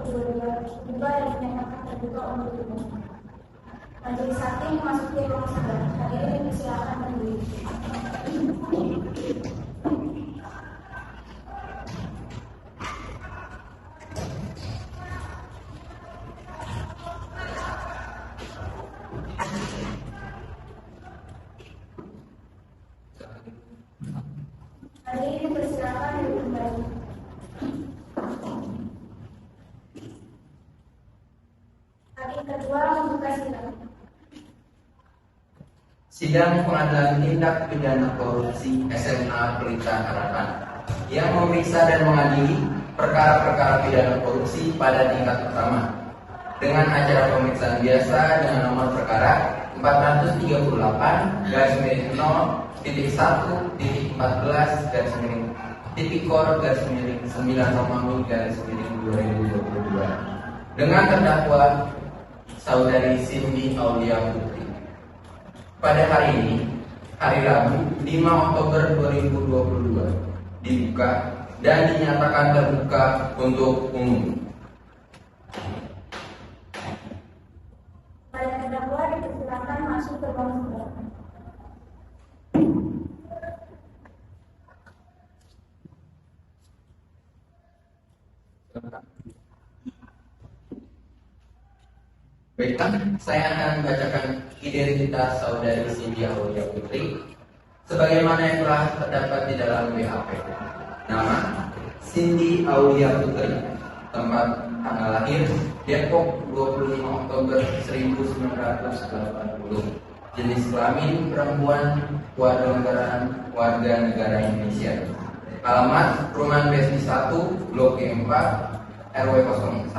diduga dan menyatakan terbuka untuk umum. Majelis hakim memasuki ruang sidang. Hadirin disilakan berdiri. Hadirin persilakan duduk kembali. Hakim kedua membuka sidang. Sidang Pengadilan Tindak Pidana Korupsi SMA Pelita Harapan yang memeriksa dan mengadili perkara-perkara pidana korupsi pada tingkat pertama dengan acara pemeriksaan biasa dengan nomor perkara 438-0-1-9-9 dengan terdakwa saudari Cindy Aulia Putri. Pada hari ini, hari Rabu 5 Oktober 2022, dibuka dan dinyatakan terbuka untuk umum. Pada terdakwa dipersilakan masuk ke ruang sidang. Baiklah, saya akan membacakan identitas saudari Cindy Aulia Putri sebagaimana yang telah terdapat di dalam BAP. Nama Cindy Aulia Putri, tempat tanggal lahir Depok 25 Oktober 1980, jenis kelamin perempuan, warga negara Indonesia. Alamat Perumahan BSD 1, Blok E4, RW 01,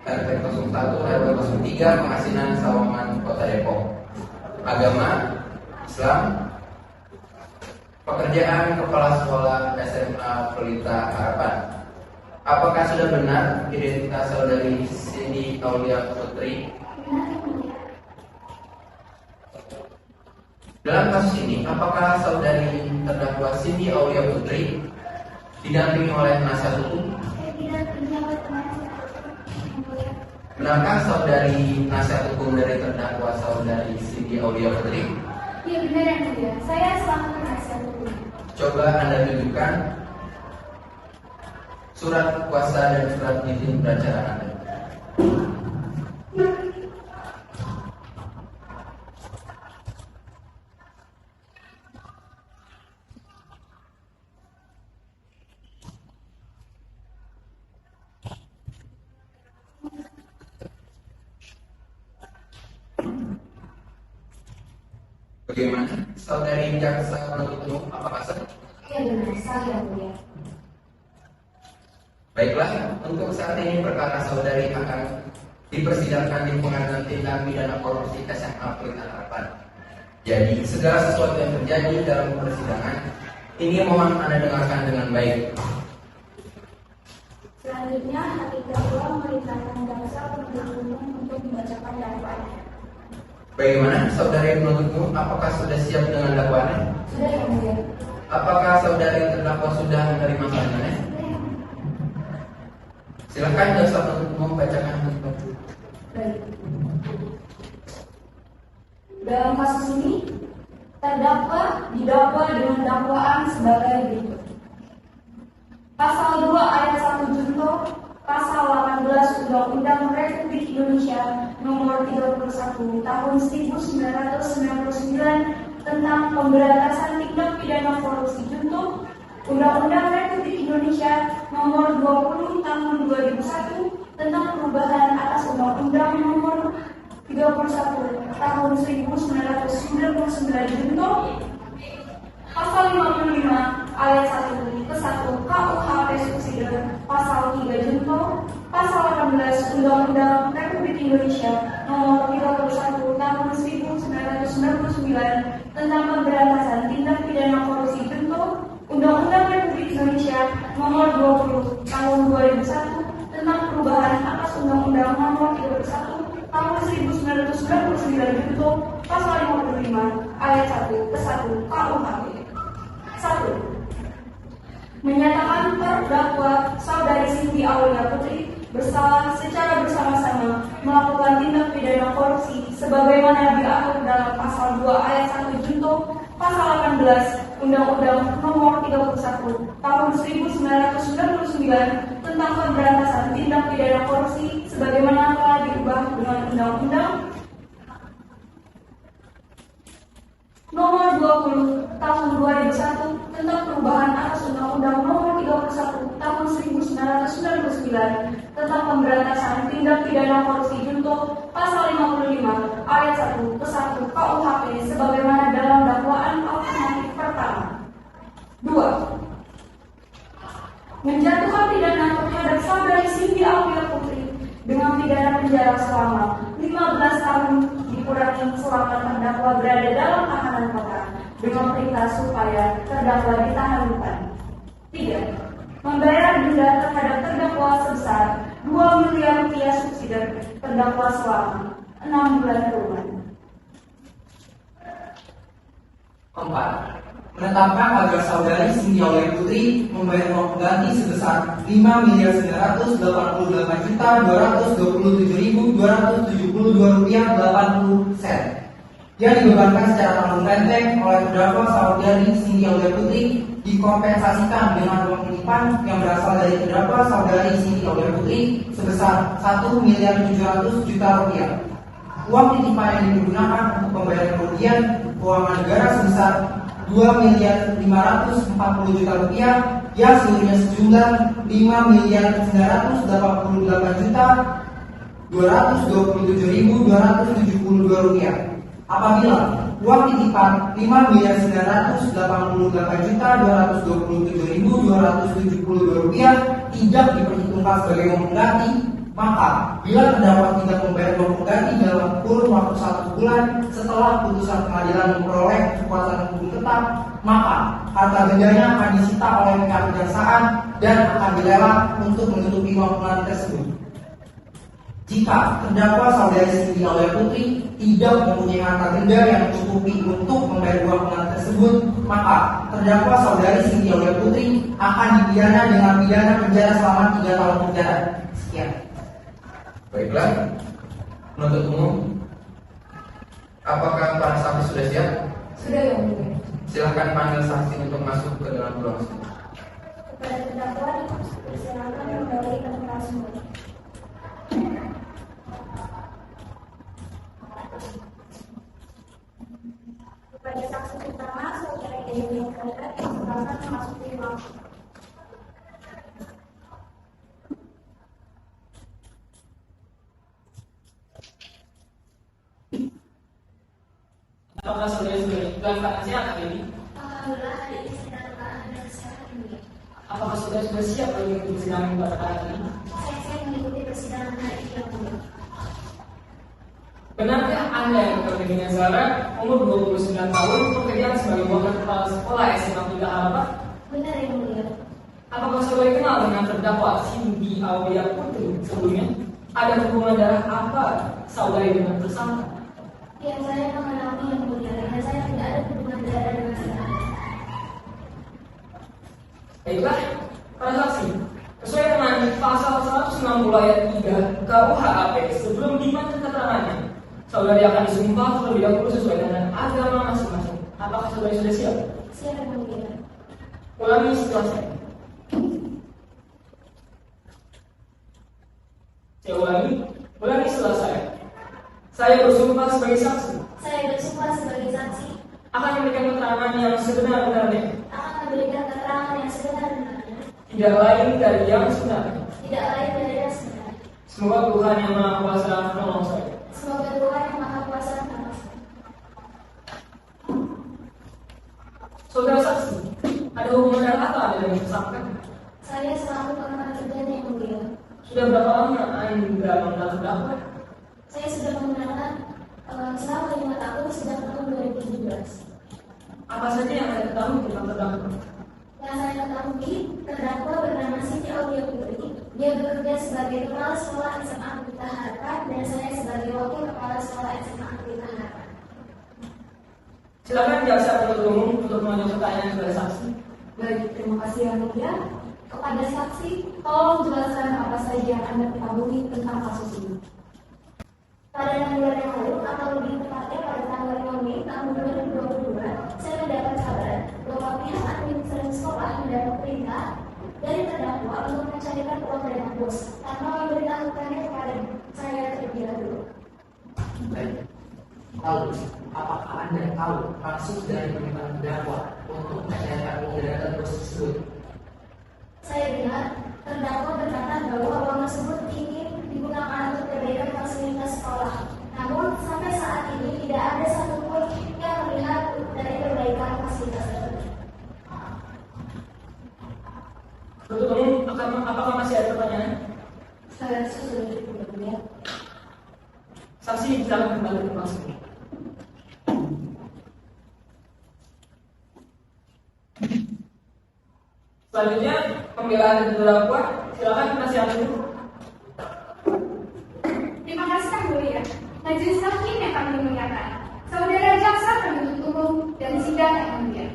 RT 01, RW 03, Pengasinan Sawangan, Kota Depok. Agama Islam. Pekerjaan kepala sekolah SMA Pelita Harapan. Apakah sudah benar identitas saudari Cindy Aulia Putri? Dalam kasus ini, apakah saudari terdakwa Cindy Aulia Putri didampingi oleh penasihat hukum? Benarkah saudari penasihat hukum dari terdakwa saudari Cindy Aulia Putri? Iya benar yang mulia. Saya selaku penasihat hukum. Coba Anda tunjukkan surat kuasa dan surat izin beracara Anda. Bagaimana? Saudari jaksa penuntut umum, apakah sah? Iya benar, saya yang mulia. Baiklah, untuk saat ini perkara saudari akan dipersidangkan di Pengadilan Tindak Pidana Korupsi SMA Pelita Harapan. Jadi, segala sesuatu yang terjadi dalam persidangan ini mohon Anda dengarkan dengan baik. Selanjutnya, hakim kedua memerintahkan jaksa penuntut umum untuk membacakan dakwaannya. Bagaimana saudari penuntut umum, apakah sudah siap dengan dakwaannya? Sudah yang mulia. Apakah saudari terdakwa sudah menerima sarannya? Silakan jaksa penuntut umum bacakan. Baik. Dalam kasus ini, terdakwa didakwa dengan dakwaan sebagai berikut. Pasal 2 ayat 1 junto, Pasal 18 Undang-Undang Republik Indonesia Nomor 31 Tahun 1999 tentang Pemberantasan Tindak Pidana Korupsi junto, Undang-Undang Republik Indonesia Nomor 20 Tahun 2001 tentang perubahan atas Undang-Undang Nomor 31 Tahun 1999 junto, Pasal 55 ayat 1 ke 1 KUHP subsidi Pasal 3 junto, Pasal 18 Undang-Undang Republik Indonesia Nomor 31 Tahun 1999 tentang Pemberantasan Tindak Pidana Korupsi junto, Undang-Undang Republik Indonesia Nomor 20 Tahun 2001 tentang perubahan atas Undang-Undang Nomor 31 Tahun 1999 junto, Pasal 55 ayat 1 ke 1 KUHP. 1. Menyatakan terdakwa saudari Cindy Aulia Putri bersalah secara bersama-sama melakukan tindak pidana korupsi sebagaimana diatur dalam pasal 2 ayat 1 junto pasal 18 Undang-Undang Nomor 31 Tahun 1999 tentang pemberantasan tindak pidana korupsi sebagaimana telah diubah dengan Undang-Undang Nomor 20 Tahun 2001 tentang perubahan atas Undang-Undang Nomor 31 Tahun 1999 tentang pemberantasan tindak pidana korupsi junto pasal 55 ayat 1 ke 1 KUHP sebagaimana dalam dakwaan alternatif pertama. 2. Menjatuhkan pidana terhadap saudari Cindy Aulia Putri dengan pidana penjara selama 15 tahun dikurangi selama terdakwa berada dalam tahanan kota dengan perintah supaya terdakwa ditahan rutan. 3. Membayar denda terhadap terdakwa sebesar 2 miliar rupiah subsidi terdakwa selama 6 bulan kurungan. 4. Menetapkan agar saudari Cindy Aulia Putri membayar uang pengganti sebesar 5.988.227.272 rupiah 80 sen yang dibebankan secara tanggung-tenteng oleh terdakwa saudari Cindy Aulia Putri dikompensasikan dengan uang titipan yang berasal dari terdakwa saudari Cindy Aulia Putri sebesar 1.700.000.000 rupiah. Uang titipan yang digunakan untuk pembayaran kerugian keuangan negara sebesar 2.540.000.000 rupiah yang seluruhnya sejumlah 5.988.227.272 rupiah. Apabila uang titipan 5.988.227.272 rupiah tidak diperhitungkan sebagai uang pengganti, maka bila terdakwa tidak membayar uang pengganti dalam kurun waktu 1 bulan setelah putusan pengadilan memperoleh kekuatan hukum tetap, maka harta bendanya akan disita oleh pihak kejaksaan dan akan dilelang untuk menutupi uang pengganti tersebut. Jika terdakwa saudari Cindy Aulia Putri tidak mempunyai harta benda yang mencukupi untuk membayar uang pengganti tersebut, maka terdakwa saudari Cindy Aulia Putri akan dipidana dengan pidana penjara selama 3 tahun penjara. Sekian. Baiklah, penuntut umum, apakah para saksi sudah siap? Sudah, Yang Mulia. Silakan panggil saksi untuk masuk ke dalam ruang sidang. Kepada terdakwa dipersilakan kembali ke tempat semula. Kepada saksi pertama, saudara Dewi Kaka, silakan memasuki ruang. Apakah saudara sudah dalam keadaan sehat hari ini? Alhamdulillah hari ini sedang keadaan sehat ini. Apakah saudara sudah siap mengikuti persidangan pada hari ini? Saya mengikuti persidangan hari ini, Yang Mulia. Benarkah Anda yang bekerja dengan Zara, umur 29 tahun, pekerjaan sebagai wakil kepala sekolah SMA Tiga Harapan? Benar, Yang Mulia. Apakah saudara kenal dengan terdakwa Cindy Aulia Putri sebelumnya? Ada hubungan darah apa saudari dengan tersangka? Yang saya mengenali, Yang Mulia, karena saya tidak ada hubungan darah dengan saya. Baiklah, para saksi, sesuai dengan pasal 160 ayat 3 KUHP sebelum dipanjang keterangannya, saudari akan disumpah terlebih dahulu sesuai dengan agama masing-masing. Apakah saudari sudah siap? Siap, Yang Mulia. Ulangi setelah saya. Saya ulangi setelah saya. Saya bersumpah sebagai saksi Saya bersumpah sebagai saksi akan memberikan keterangan yang sebenar-benarnya, akan memberikan keterangan yang sebenar-benarnya, tidak lain dari yang sebenarnya. tidak lain dari yang sebenarnya. Semoga Tuhan yang Maha Kuasa menolong saya. Semoga Tuhan yang Maha Kuasa menolong saya. Saudara saksi, ada hubungan darah apa Anda dengan tersangka? Saya selalu rekan kerjanya, Yang Mulia. Sudah berapa lama Anda mengenal terdakwa? Saya sudah mengenalkan selama 5 tahun sejak tahun 2017. Apa saja yang Anda ketahui tentang terdakwa? Yang saya ketahui, terdakwa bernama Cindy Aulia Putri. Dia bekerja sebagai kepala sekolah SMA Pelita Harapan dan saya sebagai wakil kepala sekolah SMA Pelita Harapan. Silakan jaksa penuntut umum untuk mengajukan pertanyaan kepada saksi. Baik, terima kasih Yang Mulia. Kepada saksi, tolong jelaskan apa saja yang Anda ketahui tentang kasus ini. Pada 6 bulan yang lalu, atau lebih tepatnya pada tanggal 5 Mei tahun 2022, saya mendapat kabar bahwa pihak administrasi sekolah mendapat perintah dari terdakwa untuk mencarikan uang dana bos tanpa memberitahukannya kepada saya terlebih dahulu. Baik. Lalu, apakah Anda tahu maksud dari permintaan terdakwa untuk mencairkan uang dana bos tersebut? Saya dengar terdakwa berkata bahwa uang tersebut ingin digunakan untuk perbaikan fasilitas sekolah. Namun sampai saat ini tidak ada satupun yang terlihat dari perbaikan fasilitas tersebut. Untuk umum, apakah masih ada pertanyaan? Saya sudah cukup ya. Saksi silakan kembali ke kelas. Selanjutnya pembelaan dari terdakwa, silakan penasihat dulu. Terima kasih Kang Mulia. Majelis Hakim yang kami muliakan, saudara jaksa penuntut umum dan sidang yang mulia.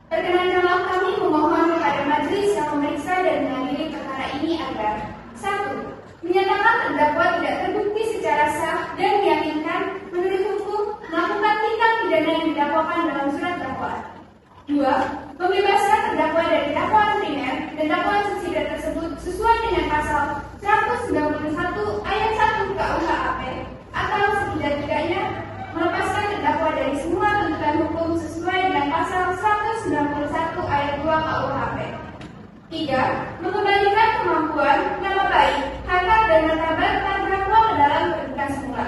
Perkenankanlah kami memohon kepada majelis yang memeriksa dan mengadili perkara ini agar 1. Menyatakan terdakwa tidak terbukti secara sah dan meyakinkan menurut hukum melakukan tindak pidana yang didakwakan dalam surat dakwaan. 2. Membebaskan terdakwa dari dakwaan primer dan dakwaan subsidiar tersebut sesuai dengan pasal 191 ayat 1 KUHP atau setidak-tidaknya melepaskan terdakwa dari semua tuntutan hukum sesuai dengan pasal 191 ayat 2 KUHP. 3. Mengembalikan kemampuan, nama baik, harkat dan martabat terdakwa ke dalam kedudukan semula.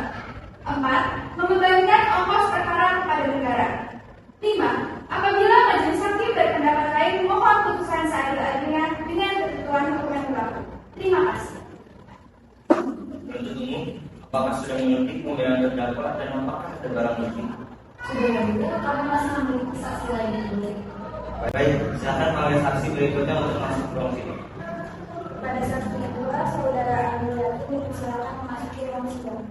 4. Membebankan ongkos perkara kepada negara. 5. Apabila majelis hakim berpendapat lain, mohon putusan seadil-adilnya dengan ketentuan hukum yang berlaku. Terima kasih. Penuntut umum, apakah sudah mengerti pembelaan terdakwa dan apakah ada barang bukti? Sudah ya, kami masih memiliki saksi lain yang boleh. Baik, silakan panggil saksi berikutnya untuk masuk ke ruang sidang. Pada saksi kedua, saudara Andriati silakan memasuki ruang sidang.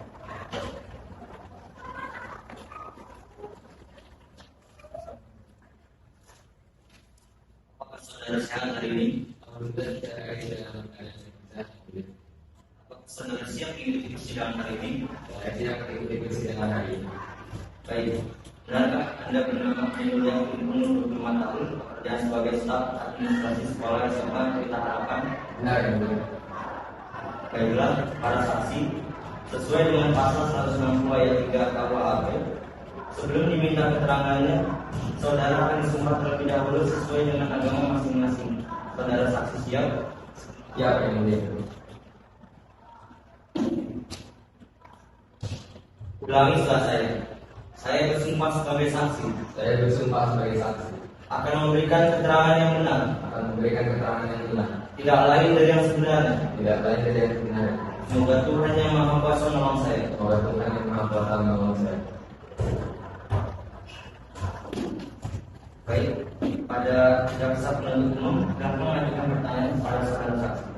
Apakah saudara siap hari ini? Alhamdulillah secara dalam keadaan sehat. Apakah saudara siap mengikuti persidangan hari ini? Saya siap mengikuti persidangan hari ini. Baik, benarkah Anda bernama Emilia umur 25 tahun, bekerja sebagai staf administrasi sekolah SMA Pelita Harapan? Benar, yang mulia. Baiklah, para saksi, sesuai dengan pasal 160 ayat 3 KUHP, sebelum diminta keterangannya, saudara akan disumpah terlebih dahulu sesuai dengan agama masing-masing. Saudara saksi siap? Siap, yang mulia. Ulangi setelah saya. Saya bersumpah sebagai saksi, Saya bersumpah sebagai saksi akan memberikan keterangan yang benar, akan memberikan keterangan yang benar, tidak lain dari yang sebenarnya. tidak lain dari yang sebenarnya. Semoga Tuhan yang Maha Kuasa menolong saya. Semoga Tuhan yang Maha Kuasa menolong saya. Baik, pada jaksa penuntut umum, dapat mengajukan pertanyaan pada saudara saksi.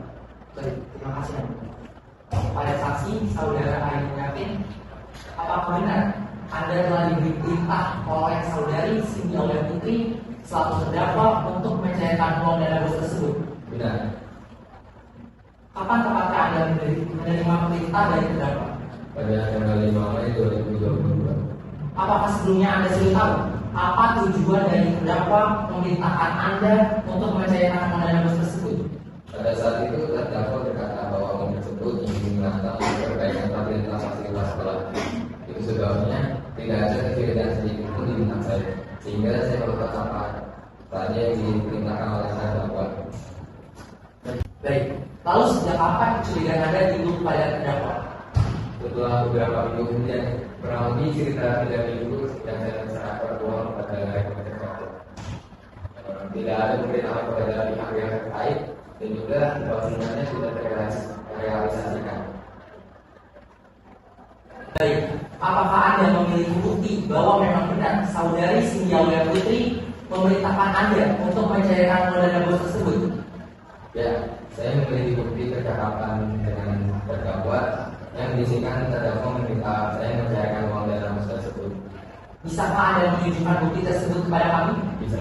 Baik, terima kasih. Pada saksi, saudara Ayu Yakin, apakah benar Anda telah diberi perintah oleh saudari Sindiawati Putri selaku terdakwa untuk mencairkan uang dana bos tersebut? Benar. Kapan tepatnya Anda menerima perintah dari terdakwa? Pada tanggal 5 Mei 2022. Apakah sebelumnya Anda sudah tahu apa tujuan dari terdakwa memerintahkan Anda untuk mencairkan uang dana bos tersebut? Pada saat itu terdakwa berkata bahwa uang tersebut ingin melakukan perbaikan fasilitas sekolah. Itu sebabnya tidak ada kegiatan sedikit pun di benak saya, sehingga saya melakukan apa saja yang diperintahkan oleh terdakwa. Baik, lalu sejak kapan kecurigaan Anda timbul pada terdakwa? Setelah beberapa minggu kemudian, kurang lebih sekitar 3 minggu dan saya serahkan uang kepada rekan terdakwa. Tidak ada pemberitahuan kepada pihak yang terkait dan juga bahwasannya sudah terrealisasikan. Baik, apakah Anda memiliki bukti bahwa memang benar saudari Sindiawati Putri memerintahkan Anda untuk mencairkan uang dana bos tersebut? Ya, saya memiliki bukti percakapan dengan terdakwa yang berisikan terdakwa meminta saya mencairkan uang dana bos tersebut. Bisakah Anda menunjukkan bukti tersebut kepada kami? Bisa.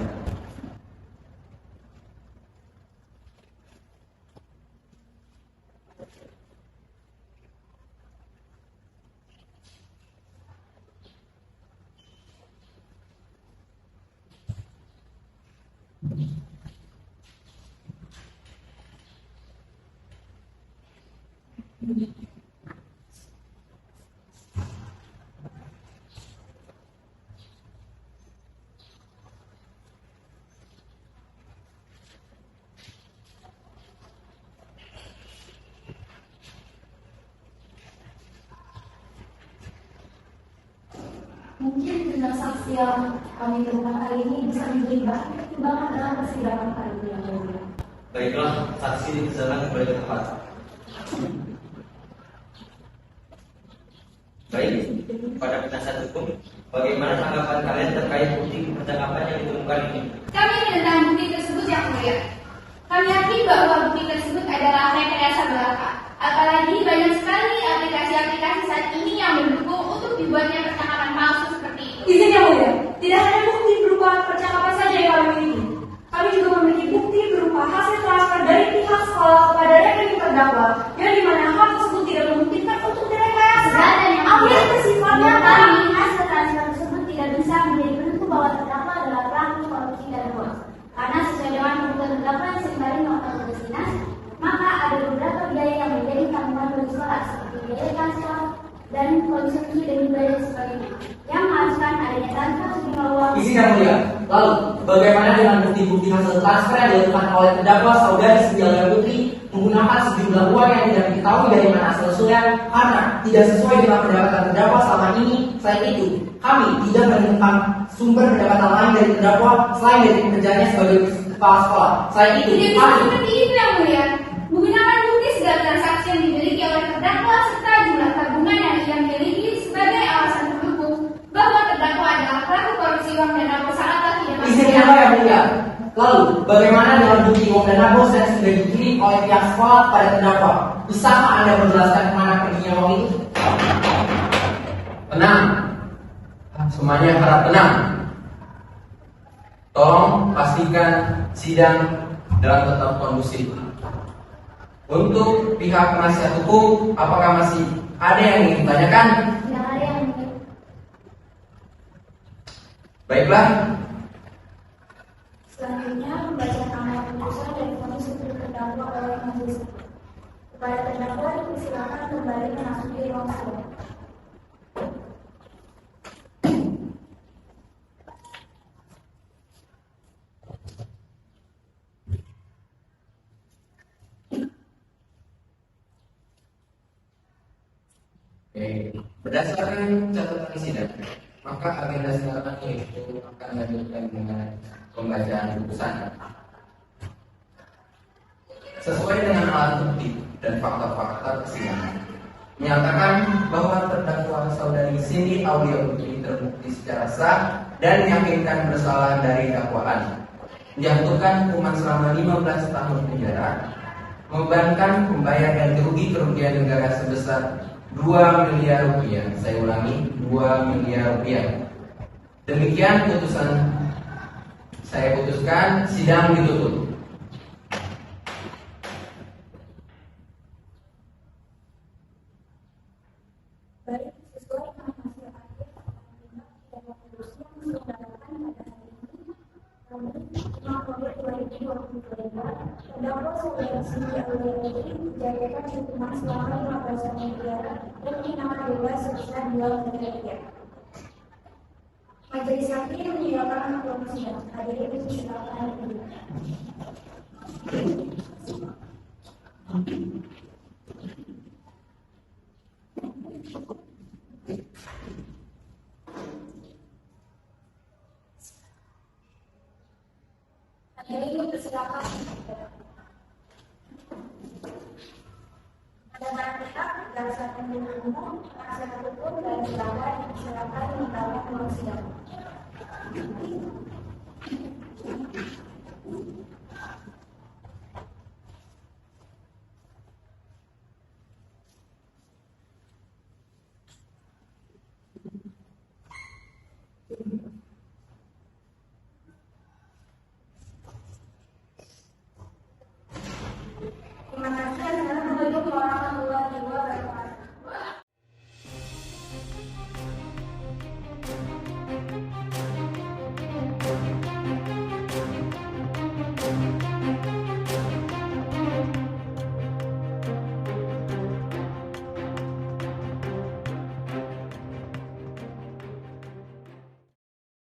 Mungkin dengan saksi yang kami temukan hari ini bisa menjadi bahan pertimbangan dalam persidangan kali ini yang mulia. Baiklah, saksi dipersilakan kembali ke tempat. Baik, pada penasihat hukum, bagaimana tanggapan kalian terkait bukti percakapan yang ditemukan ini? Kami menentang bukti tersebut yang mulia. Kami yakin bahwa bukti tersebut adalah rekayasa belaka. Apalagi banyak sekali aplikasi-aplikasi saat ini yang mendukung untuk dibuatnya percakapan palsu seperti itu. Izin yang mulia, tidak hanya bukti berupa percakapan saja yang kami miliki. Kami juga memiliki bukti berupa hasil transfer dari pihak sekolah kepada rekening terdakwa, yang dimana hal tersebut tidak memungkinkan untuk direkayasa. Dan yang Apa yang mulia, bersifatnya kami hasil transfer tersebut tidak bisa menjadi penentu bahwa terdakwa adalah pelaku korupsi dan hoax. Karena sesuai dengan kebutuhan terdakwa yang sembari melakukan tugas dinas, maka ada beberapa biaya yang menjadi tanggungan bagi sekolah seperti biaya transport dan konsumsi dan biaya sebagainya yang mengharuskan adanya transfer sejumlah uang. Izin yang mulia. Lalu, bagaimana dengan bukti-bukti hasil transfer yang dilakukan oleh terdakwa saudari Cindy Aulia Putri menggunakan sejumlah uang yang tidak diketahui dari mana asal usulnya karena tidak sesuai dengan pendapatan terdakwa selama ini? Selain itu, kami tidak menemukan sumber pendapatan lain dari terdakwa selain dari pekerjaannya sebagai kepala sekolah. Selain itu, Tidak bisa kami seperti itu yang mulia. Menggunakan bukti segala transaksi yang dimiliki oleh terdakwa serta jumlah tabungan yang ia miliki sebagai alasan pendukung bahwa terdakwa adalah pelaku korupsi uang dan narkoba sangatlah tidak masuk. izinnya apa yang mulia? Lalu, bagaimana dengan bukti uang dan narkoba yang sudah dikirim oleh pihak sekolah pada terdakwa? Bisakah Anda menjelaskan kemana perginya uang itu? Tenang, semuanya harap tenang. Tolong pastikan sidang dalam tetap kondusif. Untuk pihak penasihat hukum, apakah masih ada yang ingin ditanyakan? Tidak ada yang mulia. Baiklah, Selanjutnya, membacakan amar putusan dari vonis untuk terdakwa oleh majelis hakim. Kepada terdakwa dipersilakan kembali memasuki ruang sidang. oke. Berdasarkan catatan sidang, maka agenda sidang itu akan dilanjutkan dengan pembacaan putusan. Sesuai dengan alat bukti dan fakta-fakta persidangan, menyatakan bahwa terdakwa saudari Cindy Aulia Putri terbukti secara sah dan meyakinkan bersalah dari dakwaan, dijatuhkan hukuman selama 15 tahun penjara, membebankan pembayar ganti rugi kerugian negara sebesar 2 miliar rupiah. Saya ulangi, 2 miliar rupiah. Demikian putusan. Saya putuskan sidang ditutup. Baik, sesuai dengan hasil akhir dan konklusi yang diselenggarakan pada hari ini, Kamis 5 Oktober 2022, terdakwa saudara Cindy Aulia Putri dijatuhkan hukuman selama 15 tahun penjara dan pidana bebas sebesar 2 miliar rupiah. Majelis hakim meninggalkan ruang sidang. Hadirin dipersilakan duduk. Hadirin dipersilakan. Ada barang tetap berdasarkan penuntut umum, penasihat hukum dan pelanggar dipersilakan meninggalkan ruang sidang.